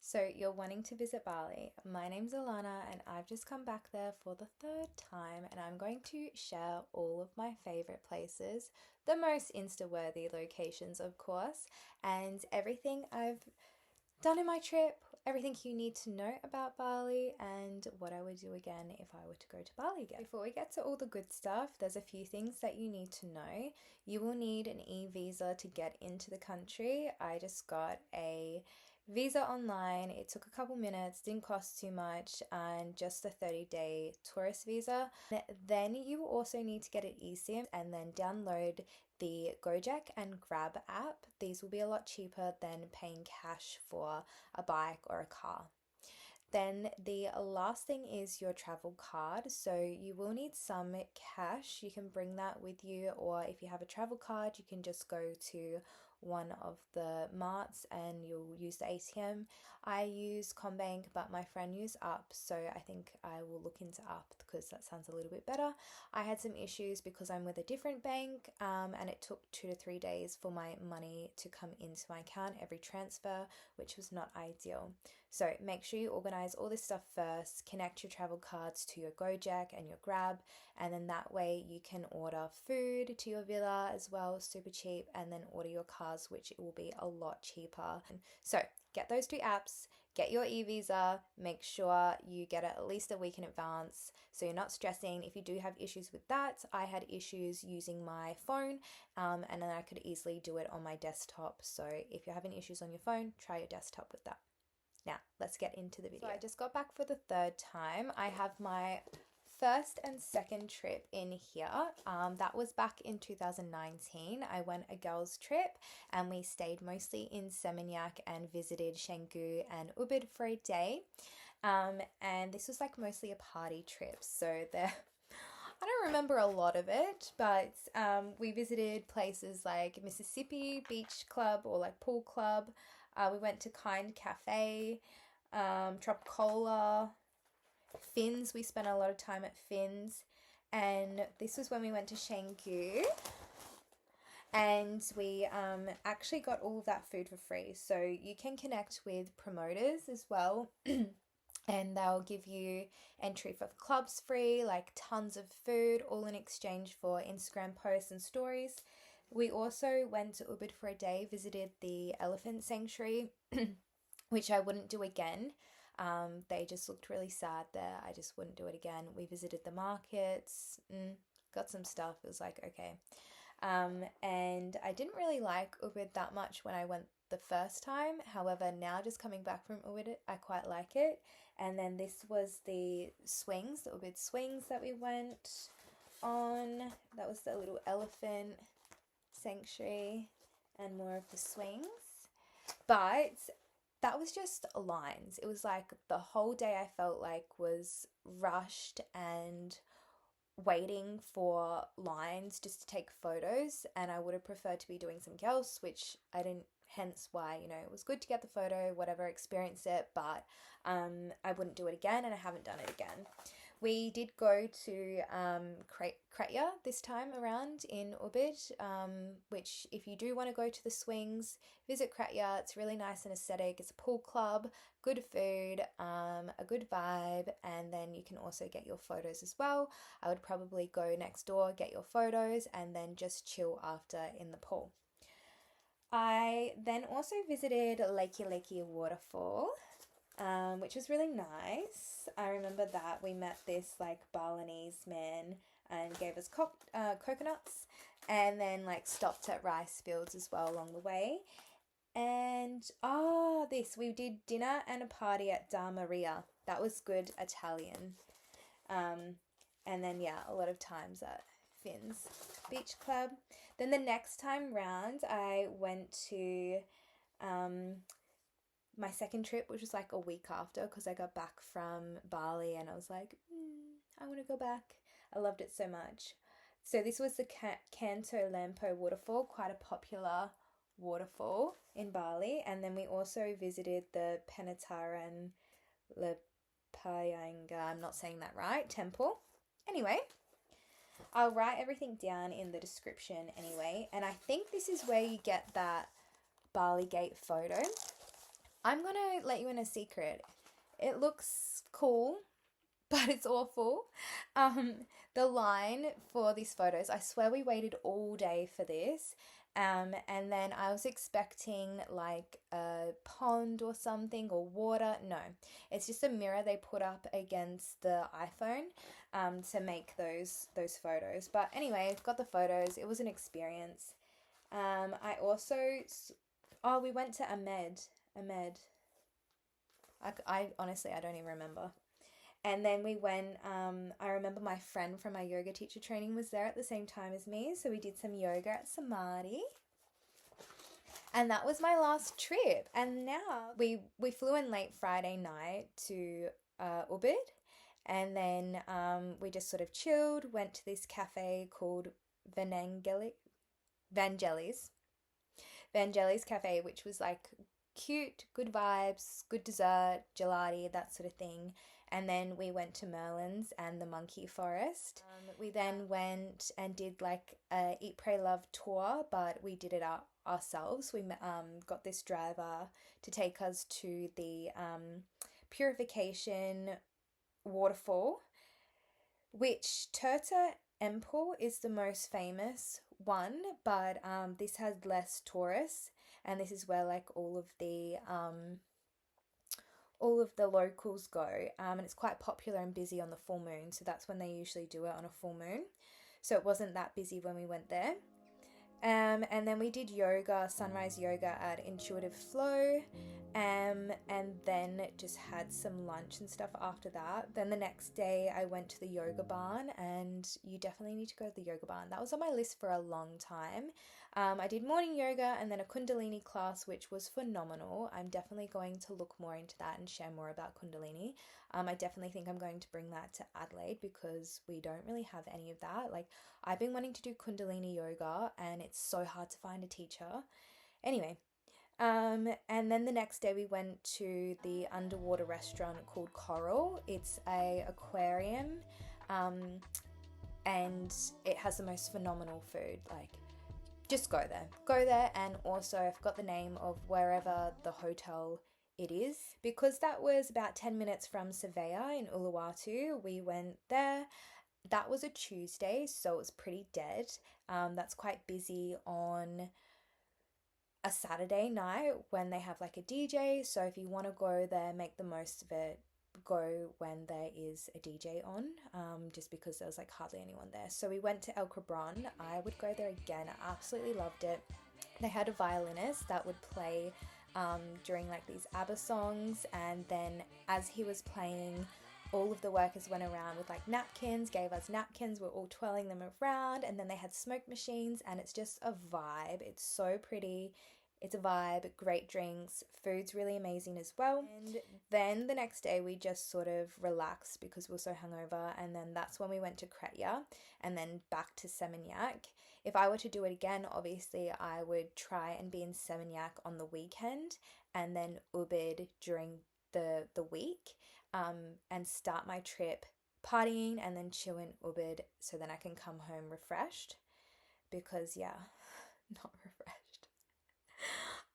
So you're wanting to visit Bali. My name's Alana and I've just come back there for the third time and I'm going to share all of my favorite places, the most Insta-worthy locations of course, and everything I've done in my trip, everything you need to know about Bali, and what I would do again if I were to go to Bali again. Before we get to all the good stuff, there's a few things that you need to know. You will need an e-visa to get into the country. I just got a visa online. It took a couple minutes, didn't cost too much, and just a 30-day tourist visa. Then you will also need to get an eSIM and then download the Gojek and Grab app. These will be a lot cheaper than paying cash for a bike or a car. Then the last thing is your travel card. So you will need some cash. You can bring that with you, or if you have a travel card, you can just go to one of the marts and you'll use the ATM. I use Combank, but my friend used Up, so I think I will look into Up because that sounds a little bit better. I had some issues because I'm with a different bank, and it took 2 to 3 days for my money to come into my account every transfer, which was not ideal. So make sure you organize all this stuff first, connect your travel cards to your Gojek and your Grab, and then that way you can order food to your villa as well, super cheap, and then order your cars, which will be a lot cheaper. So get those two apps, get your e-visa, make sure you get it at least a week in advance so you're not stressing. If you do have issues with that, I had issues using my phone, and then I could easily do it on my desktop. So if you're having issues on your phone, try your desktop with that. Now, let's get into the video. So I just got back for the third time. I have my first and second trip in here. That was back in 2019. I went a girls' trip and we stayed mostly in Seminyak and visited Canggu and Ubud for a day. And this was like mostly a party trip. So there, I don't remember a lot of it, but we visited places like Mississippi Beach Club or like Pool Club. We went to Kind Cafe, Tropicola, Fins. We spent a lot of time at Fins, and this was when we went to Canggu, and we actually got all of that food for free. So you can connect with promoters as well. And they'll give you entry for clubs free, like tons of food, all in exchange for Instagram posts and stories. We also went to Ubud for a day, visited the elephant sanctuary, which I wouldn't do again. They just looked really sad there. I just wouldn't do it again. We visited the markets, got some stuff. It was like, okay. And I didn't really like Ubud that much when I went the first time. However, now just coming back from Ubud, I quite like it. And then this was the swings, the Ubud swings that we went on. That was the little elephant sanctuary and more of the swings. But that was just lines. It was like the whole day I felt like was rushed and waiting for lines just to take photos, and I would have preferred to be doing something else, which I didn't, hence why, it was good to get the photo, whatever, experience it, but I wouldn't do it again, and I haven't done it again. We did go to Kretja this time around in Ubud, which if you do want to go to the swings, visit Kretja. It's really nice and aesthetic. It's a pool club, good food, a good vibe, and then you can also get your photos as well. I would probably go next door, get your photos, and then just chill after in the pool. I then also visited Lakey Waterfall, which was really nice. I remember that we met this like Balinese man and gave us coconuts, and then like stopped at rice fields as well along the way. And we did dinner and a party at Da Maria. That was good Italian. And then a lot of times at Finn's Beach Club. Then the next time round, I went to my second trip, which was like a week after, because I got back from Bali and I was like, I want to go back. I loved it so much. So this was the Kanto Lampo waterfall, quite a popular waterfall in Bali. And then we also visited the Penataran Lepayanga, I'm not saying that right, temple. Anyway, I'll write everything down in the description anyway. And I think this is where you get that Bali Gate photo. I'm gonna let you in a secret. It looks cool, but it's awful. Um, the line for these photos, I swear we waited all day for this. And then I was expecting like a pond or something or water. No, it's just a mirror they put up against the iPhone to make those photos. But anyway, I've got the photos. It was an experience. I also, oh, we went to Ahmed. Ahmed. I honestly, I don't even remember. And then we went, I remember my friend from my yoga teacher training was there at the same time as me. So we did some yoga at Samadhi. And that was my last trip. And now we flew in late Friday night to Ubud. And then we just sort of chilled, went to this cafe called Vangelis. Vangelis Cafe, which was like cute, good vibes, good dessert, gelati, that sort of thing. And then we went to Merlin's and the Monkey Forest. We then went and did like a Eat, Pray, Love tour, but we did it ourselves. We got this driver to take us to the Purification waterfall, which Turta Empor is the most famous one, but this has less tourists, and this is where like all of the locals go, and it's quite popular and busy on the full moon, so that's when they usually do it, on a full moon. So it wasn't that busy when we went there. And then we did yoga, sunrise yoga at Intuitive Flow, and then just had some lunch and stuff after that. Then the next day I went to the yoga barn, and you definitely need to go to the yoga barn. That was on my list for a long time. I did morning yoga and then a Kundalini class, which was phenomenal. I'm definitely going to look more into that and share more about Kundalini. I definitely think I'm going to bring that to Adelaide because we don't really have any of that. Like, I've been wanting to do Kundalini yoga and it's so hard to find a teacher. Anyway, and then the next day we went to the underwater restaurant called Coral. It's a aquarium, and it has the most phenomenal food. Like, just go there. Go there, and also I forgot the name of wherever the hotel it is. Because that was about 10 minutes from Surveyor in Uluwatu, we went there. That was a Tuesday, so it was pretty dead. That's quite busy on a Saturday night when they have like a DJ. So if you want to go there, make the most of it. Go when there is a DJ on, just because there was like hardly anyone there. So we went to El Cabron. I would go there again. I absolutely loved it. They had a violinist that would play during like these ABBA songs, and then as he was playing, all of the workers went around with like napkins, gave us napkins, we're all twirling them around, and then they had smoke machines, and it's just a vibe. It's so pretty. It's a vibe, great drinks, food's really amazing as well. And then the next day we just sort of relaxed because we were so hungover, and then that's when we went to Kretja and then back to Seminyak. If I were to do it again, obviously I would try and be in Seminyak on the weekend and then Ubud during the week, and start my trip partying and then chill in Ubud so then I can come home refreshed, because yeah, not refreshed.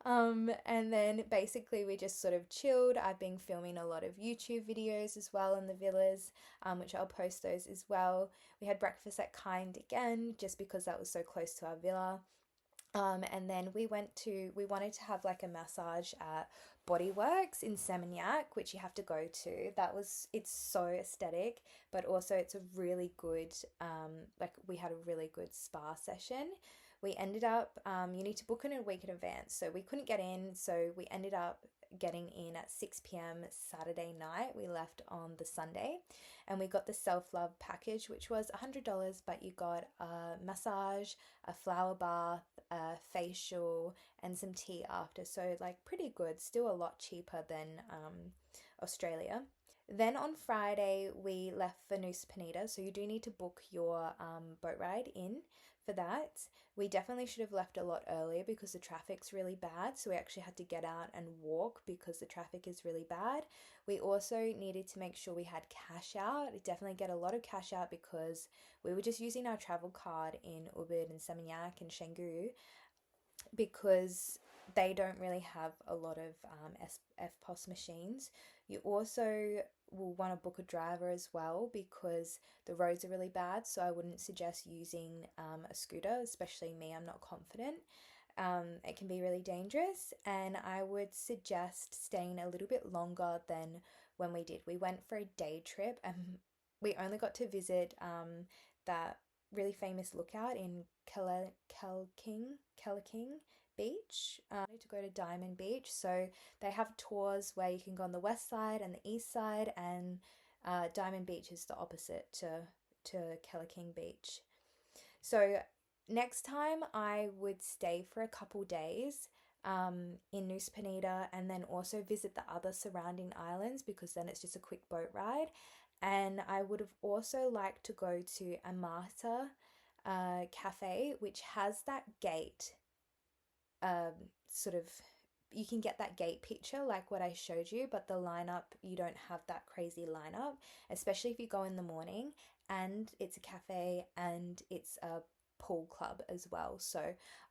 And then basically we just sort of chilled. I've been filming a lot of YouTube videos as well in the villas, which I'll post those as well. We had breakfast at Kind again, just because that was so close to our villa. And then we wanted to have like a massage at Bodyworks in Seminyak, which you have to go to. It's so aesthetic, but also it's a really good, like we had a really good spa session. We ended up, you need to book in a week in advance, so we couldn't get in, so we ended up getting in at 6 p.m. Saturday night. We left on the Sunday, and we got the self-love package, which was $100, but you got a massage, a flower bath, a facial, and some tea after, so like pretty good, still a lot cheaper than Australia. Then on Friday we left for Nusa Penida, so you do need to book your boat ride in for that. We definitely should have left a lot earlier because the traffic's really bad, so we actually had to get out and walk because the traffic is really bad. We also needed to make sure we had cash out. Definitely get a lot of cash out because we were just using our travel card in Ubud and Seminyak and Canggu, because they don't really have a lot of FPOS machines. You also will want to book a driver as well because the roads are really bad. So I wouldn't suggest using a scooter, especially me. I'm not confident. It can be really dangerous, and I would suggest staying a little bit longer than when we did. We went for a day trip, and we only got to visit that really famous lookout in Kelking Beach. To go to Diamond Beach, so they have tours where you can go on the west side and the east side, and Diamond Beach is the opposite to Kelking Beach. So next time I would stay for a couple days in Nusa Penida and then also visit the other surrounding islands because then it's just a quick boat ride. And I would have also liked to go to Amata Cafe, which has that gate um, sort of you can get that gate picture like what I showed you, but the lineup, you don't have that crazy lineup, especially if you go in the morning, and it's a cafe and it's a pool club as well. So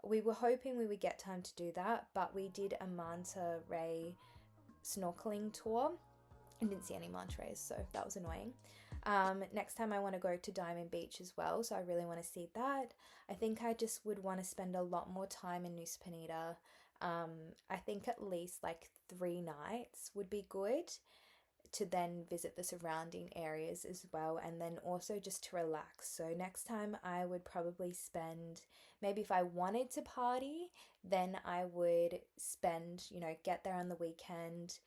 we were hoping we would get time to do that, but we did a manta ray snorkeling tour and didn't see any manta rays, so that was annoying. Next time I want to go to Diamond Beach as well, so I really want to see that. I think I just would want to spend a lot more time in Nusa Penida. I think at least like 3 nights would be good to then visit the surrounding areas as well, and then also just to relax. So next time I would probably spend, maybe if I wanted to party, then I would spend, get there on the weekend,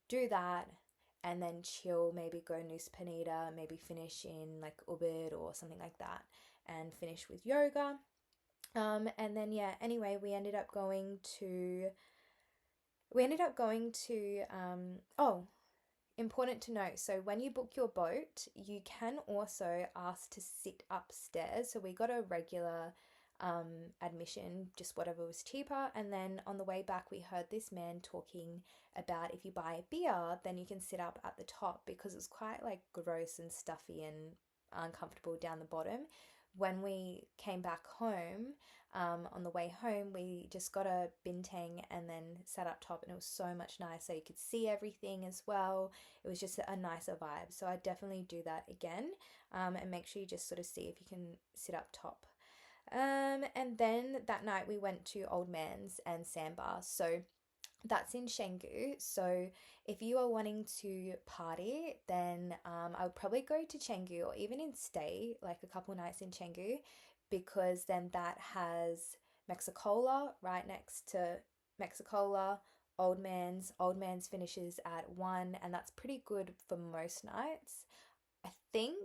do that, and then chill, maybe go Nusa Penida, maybe finish in like Ubud or something like that, and finish with yoga. And then yeah, anyway, oh, important to note. So when you book your boat, you can also ask to sit upstairs. So we got a regular admission, just whatever was cheaper. And then on the way back, we heard this man talking about if you buy a beer, then you can sit up at the top because it's quite like gross and stuffy and uncomfortable down the bottom. When we came back home, on the way home, we just got a bintang and then sat up top, and it was so much nicer. You could see everything as well. It was just a nicer vibe. So I definitely do that again, and make sure you just sort of see if you can sit up top. And then that night we went to Old Man's and Sandbar. So that's in Canggu. So if you are wanting to party, then I would probably go to Canggu or even stay like a couple nights in Canggu, because then that has Mexicola right next to Mexicola. Old Man's. Old Man's finishes at 1, and that's pretty good for most nights. I think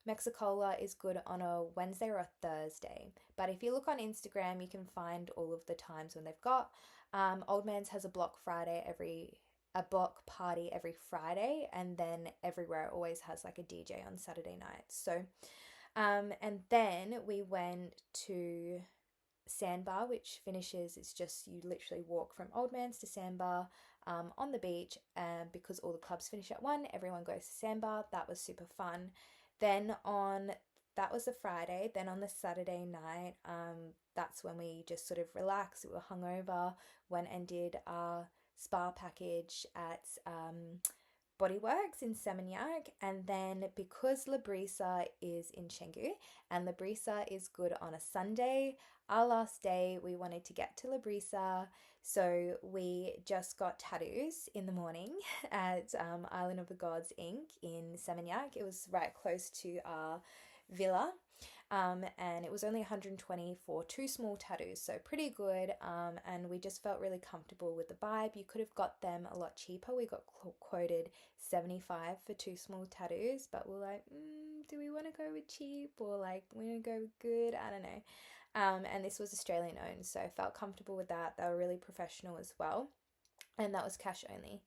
Mexicola is good on a Wednesday or a Thursday. But if you look on Instagram, you can find all of the times when they've got. Old Man's has a block party every Friday, and then everywhere always has like a DJ on Saturday nights. So, and then we went to Sandbar, which finishes, it's just you literally walk from Old Man's to Sandbar on the beach, and because all the clubs finish at 1, everyone goes to Sandbar. That was super fun. Then that was the Friday. Then on the Saturday night, that's when we just sort of relaxed. We were hungover, went and did our spa package at Bodyworks in Seminyak, and then because La Brisa is in Canggu and La Brisa is good on a Sunday, our last day we wanted to get to La Brisa, so we just got tattoos in the morning at Island of the Gods Inc. in Seminyak. It was right close to our villa. And it was only 120 for 2 small tattoos, so pretty good. And we just felt really comfortable with the vibe. You could have got them a lot cheaper. We got quoted 75 for 2 small tattoos, but we're like, do we want to go with cheap or like we want to go with good? I don't know. And this was Australian owned, so I felt comfortable with that. They were really professional as well, and that was cash only.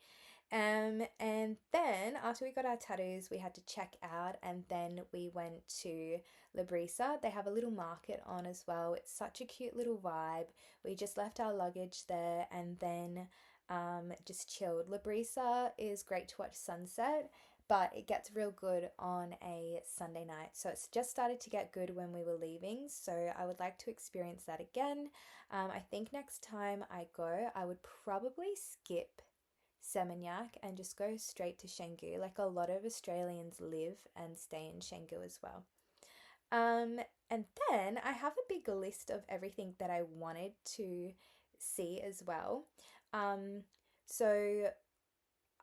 And then after we got our tattoos, we had to check out, and then we went to La Brisa. They have a little market on as well. It's such a cute little vibe. We just left our luggage there and then just chilled. La Brisa is great to watch sunset, but it gets real good on a Sunday night. So it's just started to get good when we were leaving. So I would like to experience that again. I think next time I go, I would probably skip Seminyak and just go straight to Canggu. Like a lot of Australians live and stay in Canggu as well. And then I have a big list of everything that I wanted to see as well. So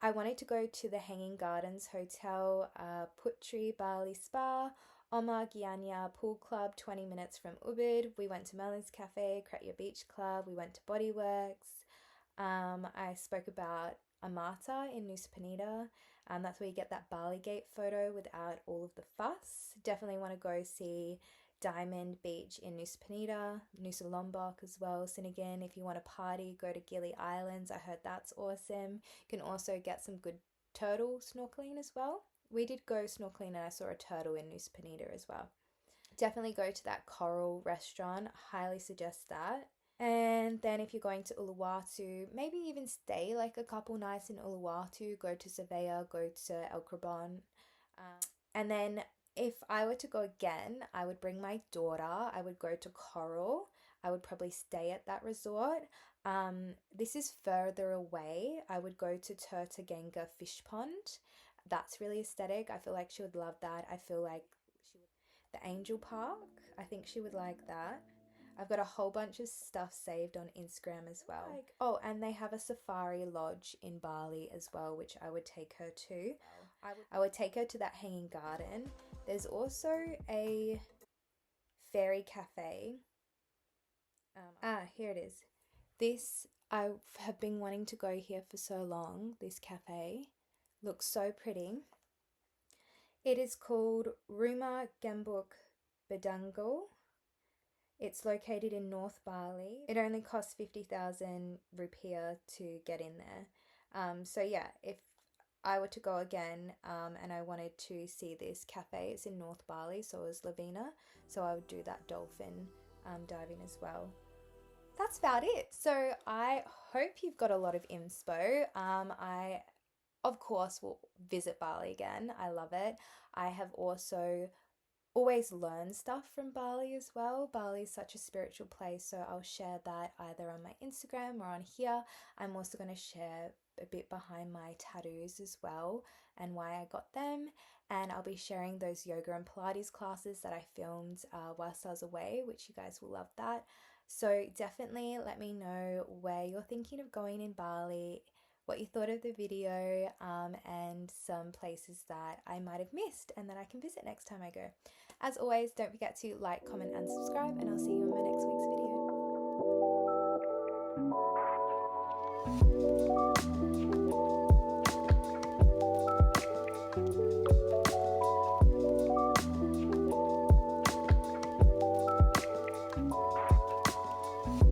I wanted to go to the Hanging Gardens Hotel, Putri Bali Spa, Omar Gianya Pool Club, 20 minutes from Ubud. We went to Melon's Cafe, Kretya Beach Club. We went to Bodyworks. I spoke about Amata in Nusa Penida. That's where you get that Bali Gate photo without all of the fuss. Definitely want to go see Diamond Beach in Nusa Penida, Nusa Lombok as well. Sinagin, if you want to party, go to Gili Islands. I heard that's awesome. You can also get some good turtle snorkeling as well. We did go snorkeling and I saw a turtle in Nusa Penida as well. Definitely go to that coral restaurant. Highly suggest that. And then if you're going to Uluwatu, maybe even stay like a couple nights in Uluwatu, go to Surveyor, go to El Crabon. And then if I were to go again, I would bring my daughter. I would go to Coral. I would probably stay at that resort. This is further away. I would go to Turtaganga Fish Pond. That's really aesthetic. I feel like she would love that. I feel like the Angel Park, I think she would like that. I've got a whole bunch of stuff saved on Instagram as well. And they have a safari lodge in Bali as well, which I would take her to. I would take her to that hanging garden. There's also a fairy cafe. Here it is. This, I have been wanting to go here for so long. This cafe looks so pretty. It is called Rumah Gembok Bedango. It's located in North Bali. It only costs 50,000 rupiah to get in there. So yeah, if I were to go again and I wanted to see this cafe, it's in North Bali, so is Lavina. So I would do that dolphin diving as well. That's about it. So I hope you've got a lot of inspo. I, of course, will visit Bali again. I love it. I have also always learn stuff from Bali as well. Bali is such a spiritual place, so I'll share that either on my Instagram or on here. I'm also going to share a bit behind my tattoos as well and why I got them, and I'll be sharing those yoga and Pilates classes that I filmed whilst I was away, which you guys will love that. So definitely let me know where you're thinking of going in Bali, what you thought of the video, and some places that I might have missed and that I can visit next time I go. As always, don't forget to like, comment and subscribe, and I'll see you in my next week's video.